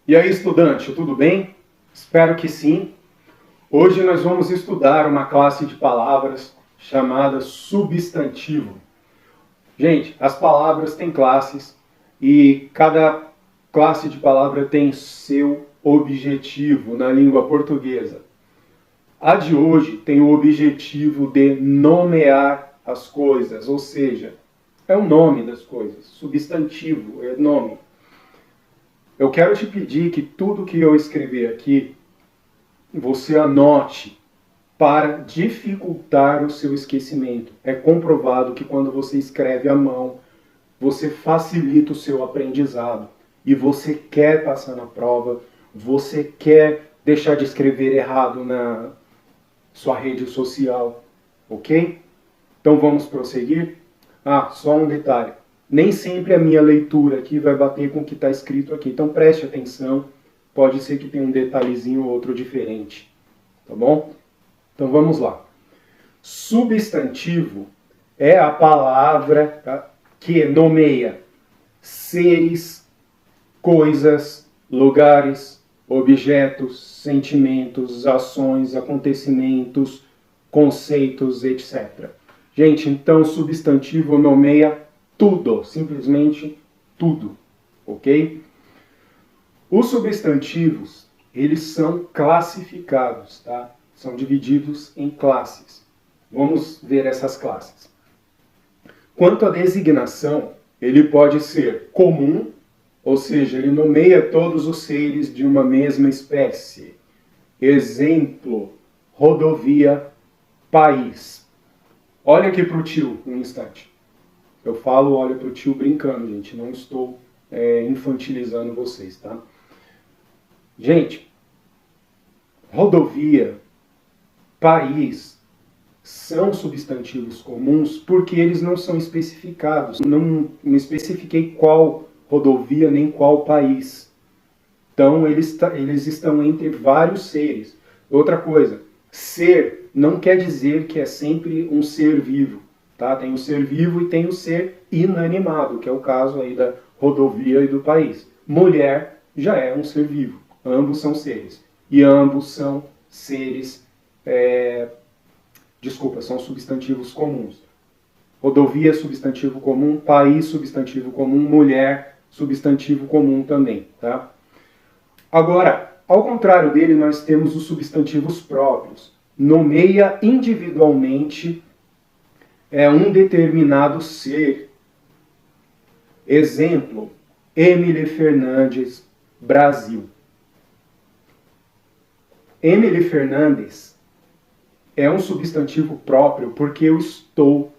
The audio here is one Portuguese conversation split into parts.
E aí, estudante, tudo bem? Espero que sim. Hoje nós vamos estudar uma classe de palavras chamada substantivo. Gente, as palavras têm classes e cada classe de palavra tem seu objetivo na língua portuguesa. A de hoje tem o objetivo de nomear as coisas, ou seja, é o nome das coisas. Substantivo é nome. Eu quero te pedir que tudo que eu escrever aqui, você anote para dificultar o seu esquecimento. É comprovado que quando você escreve à mão, você facilita o seu aprendizado. E você quer passar na prova, você quer deixar de escrever errado na sua rede social, ok? Então vamos prosseguir? Só um detalhe. Nem sempre a minha leitura aqui vai bater com o que está escrito aqui. Então preste atenção, pode ser que tenha um detalhezinho ou outro diferente. Tá bom? Então vamos lá. Substantivo é a palavra que nomeia seres, coisas, lugares, objetos, sentimentos, ações, acontecimentos, conceitos, etc. Gente, então substantivo nomeia tudo, simplesmente tudo, ok? Os substantivos, eles são classificados, tá? São divididos em classes. Vamos ver essas classes. Quanto à designação, ele pode ser comum, ou seja, ele nomeia todos os seres de uma mesma espécie. Exemplo, rodovia, país. Olha aqui para o tio um instante. Eu falo, olha para o tio brincando, gente. Não estou infantilizando vocês, tá? Gente, rodovia, país, são substantivos comuns porque eles não são especificados. Não especifiquei qual rodovia nem qual país. Então, eles estão entre vários seres. Outra coisa, ser não quer dizer que é sempre um ser vivo. Tá? Tem o ser vivo e tem o ser inanimado, que é o caso aí da rodovia e do país. Mulher já é um ser vivo. Ambos são seres. E ambos são seres... são substantivos comuns. Rodovia, substantivo comum. País, substantivo comum. Mulher, substantivo comum também. Tá? Agora, ao contrário dele, nós temos os substantivos próprios. Nomeia individualmente um determinado ser. Exemplo, Emily Fernandes, Brasil. Emily Fernandes é um substantivo próprio porque eu estou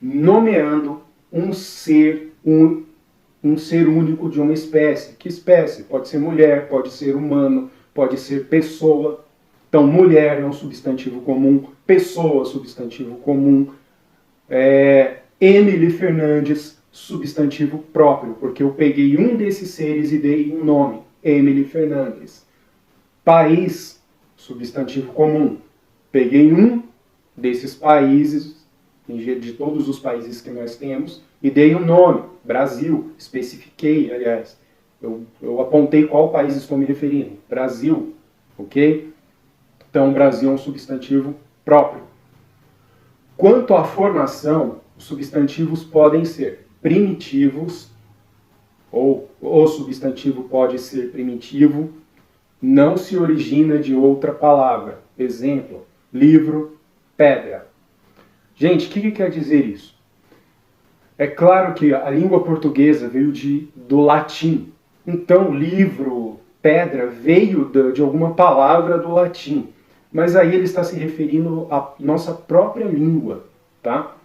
nomeando um ser único de uma espécie. Que espécie? Pode ser mulher, pode ser humano, pode ser pessoa. Então, mulher é um substantivo comum, pessoa, substantivo comum. Emily Fernandes, substantivo próprio, porque eu peguei um desses seres e dei um nome, Emily Fernandes. País, substantivo comum. Peguei um desses países, de todos os países que nós temos, e dei um nome, Brasil. Especifiquei, aliás. Eu apontei qual país estou me referindo. Brasil, ok? Então, Brasil é um substantivo próprio. Quanto à formação, os substantivos podem ser primitivos, ou o substantivo pode ser primitivo, não se origina de outra palavra. Exemplo, livro, pedra. Gente, o que quer dizer isso? É claro que a língua portuguesa veio do latim. Então, livro, pedra, veio de alguma palavra do latim. Mas aí ele está se referindo à nossa própria língua, tá?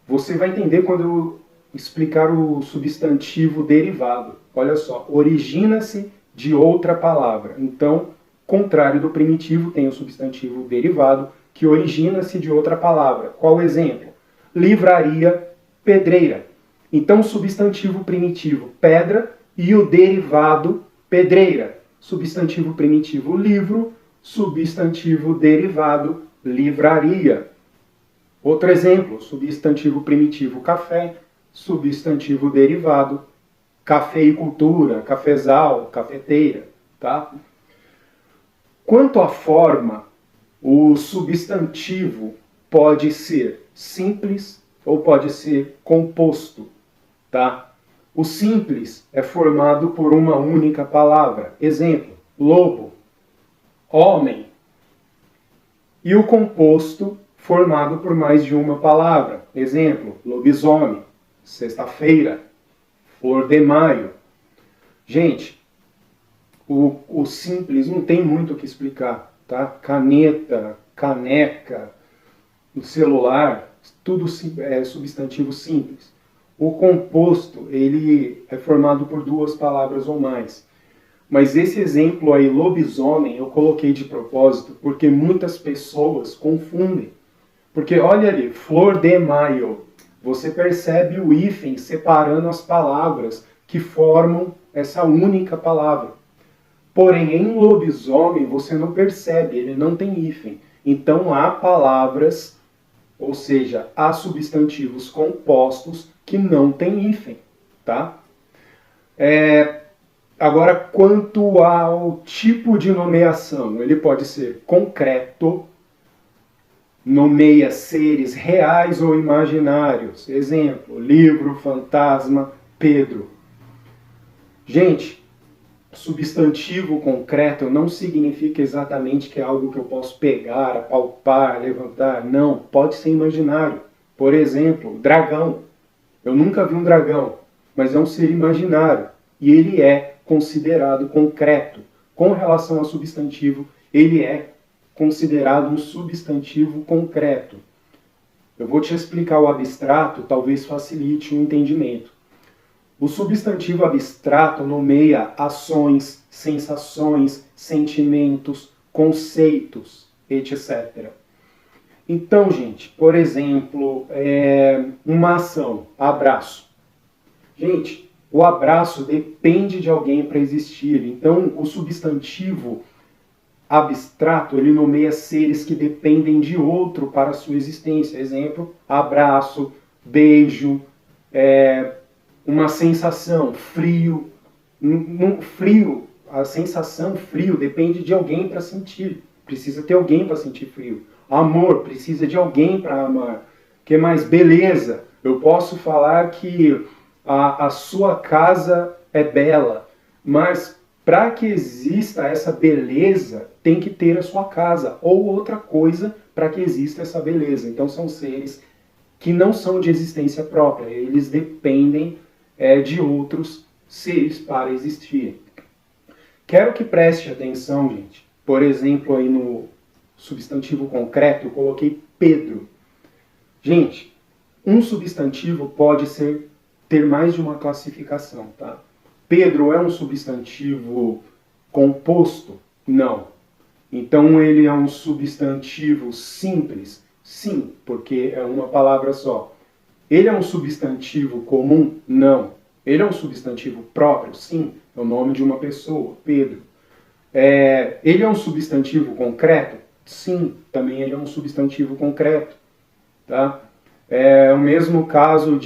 Você vai entender quando eu explicar o substantivo derivado. Olha só, origina-se de outra palavra. Então, contrário do primitivo, tem o substantivo derivado, que origina-se de outra palavra. Qual o exemplo? Livraria, pedreira. Então, o substantivo primitivo, pedra, e o derivado, pedreira. Substantivo primitivo, livro. Substantivo derivado, livraria. Outro exemplo, substantivo primitivo, café. Substantivo derivado, cafeicultura, cafezal, cafeteira, tá? Quanto à forma, o substantivo pode ser simples ou pode ser composto, tá? O simples é formado por uma única palavra. Exemplo, lobo, homem. E o composto formado por mais de uma palavra. Exemplo, lobisomem, sexta-feira, flor de maio. Gente, o simples não tem muito o que explicar, tá? Caneta, caneca, o celular, tudo é substantivo simples. O composto, ele é formado por duas palavras ou mais. Mas esse exemplo aí, lobisomem, eu coloquei de propósito porque muitas pessoas confundem. Porque olha ali, flor de maio, você percebe o hífen separando as palavras que formam essa única palavra. Porém, em lobisomem, você não percebe, ele não tem hífen. Então há palavras, ou seja, há substantivos compostos que não têm hífen, tá? Agora, quanto ao tipo de nomeação, ele pode ser concreto, nomeia seres reais ou imaginários. Exemplo, livro, fantasma, Pedro. Gente, substantivo concreto não significa exatamente que é algo que eu posso pegar, apalpar, levantar. Não, pode ser imaginário. Por exemplo, dragão. Eu nunca vi um dragão, mas é um ser imaginário. E ele é considerado concreto. Com relação ao substantivo, ele é considerado um substantivo concreto. Eu vou te explicar o abstrato, talvez facilite o entendimento. O substantivo abstrato nomeia ações, sensações, sentimentos, conceitos, etc. Então, gente, por exemplo, uma ação, abraço. Gente, o abraço depende de alguém para existir. Então, o substantivo abstrato, ele nomeia seres que dependem de outro para a sua existência. Exemplo, abraço, beijo, uma sensação, frio. Frio, a sensação frio depende de alguém para sentir. Precisa ter alguém para sentir frio. Amor, precisa de alguém para amar. Que mais? Beleza. Eu posso falar que a sua casa é bela, mas para que exista essa beleza, tem que ter a sua casa ou outra coisa para que exista essa beleza. Então são seres que não são de existência própria, eles dependem de outros seres para existir. Quero que preste atenção, gente. Por exemplo, aí no substantivo concreto, eu coloquei Pedro. Gente, um substantivo pode ter mais de uma classificação, tá? Pedro é um substantivo composto? Não. Então ele é um substantivo simples? Sim, porque é uma palavra só. Ele é um substantivo comum? Não. Ele é um substantivo próprio? Sim. É o nome de uma pessoa, Pedro. Ele é um substantivo concreto? Sim, também ele é um substantivo concreto. Tá? É o mesmo caso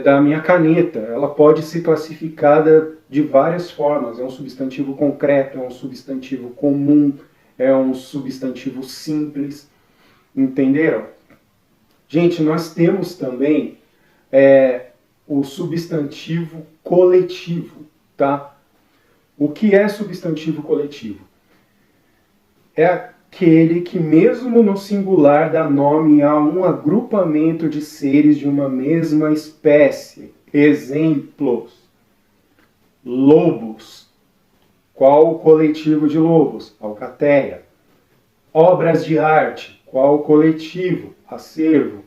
da minha caneta. Ela pode ser classificada de várias formas. É um substantivo concreto, é um substantivo comum, é um substantivo simples. Entenderam? Gente, nós temos também o substantivo coletivo, tá? O que é substantivo coletivo? É aquele que, mesmo no singular, dá nome a um agrupamento de seres de uma mesma espécie. Exemplos: lobos. Qual o coletivo de lobos? Alcateia. Obras de arte. Qual o coletivo? Acervo.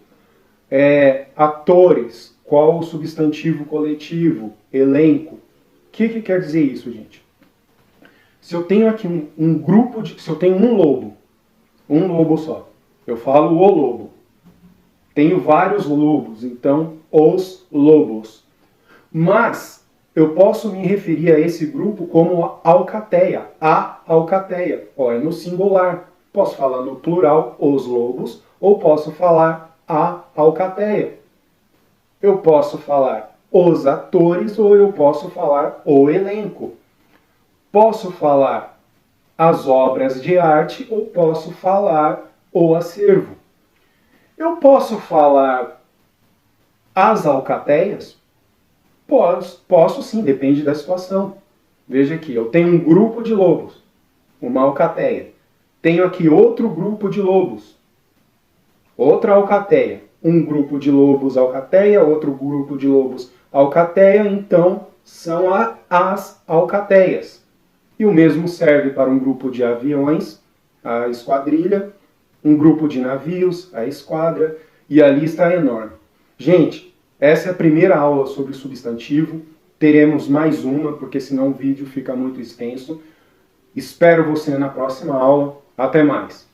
Atores. Qual o substantivo coletivo? Elenco. O que quer dizer isso, gente? Se eu tenho aqui um grupo se eu tenho um lobo só, eu falo o lobo. Tenho vários lobos, então os lobos. Mas eu posso me referir a esse grupo como alcateia, a alcateia. É no singular. Posso falar no plural, os lobos, ou posso falar a alcateia. Eu posso falar os atores ou eu posso falar o elenco. Posso falar as obras de arte ou posso falar o acervo. Eu posso falar as alcateias? Posso sim, depende da situação. Veja aqui, eu tenho um grupo de lobos, uma alcateia. Tenho aqui outro grupo de lobos, outra alcateia. Um grupo de lobos alcateia, outro grupo de lobos alcateia, então são as alcateias. E o mesmo serve para um grupo de aviões, a esquadrilha, um grupo de navios, a esquadra, e a lista é enorme. Gente, essa é a primeira aula sobre substantivo. Teremos mais uma, porque senão o vídeo fica muito extenso. Espero você na próxima aula. Até mais!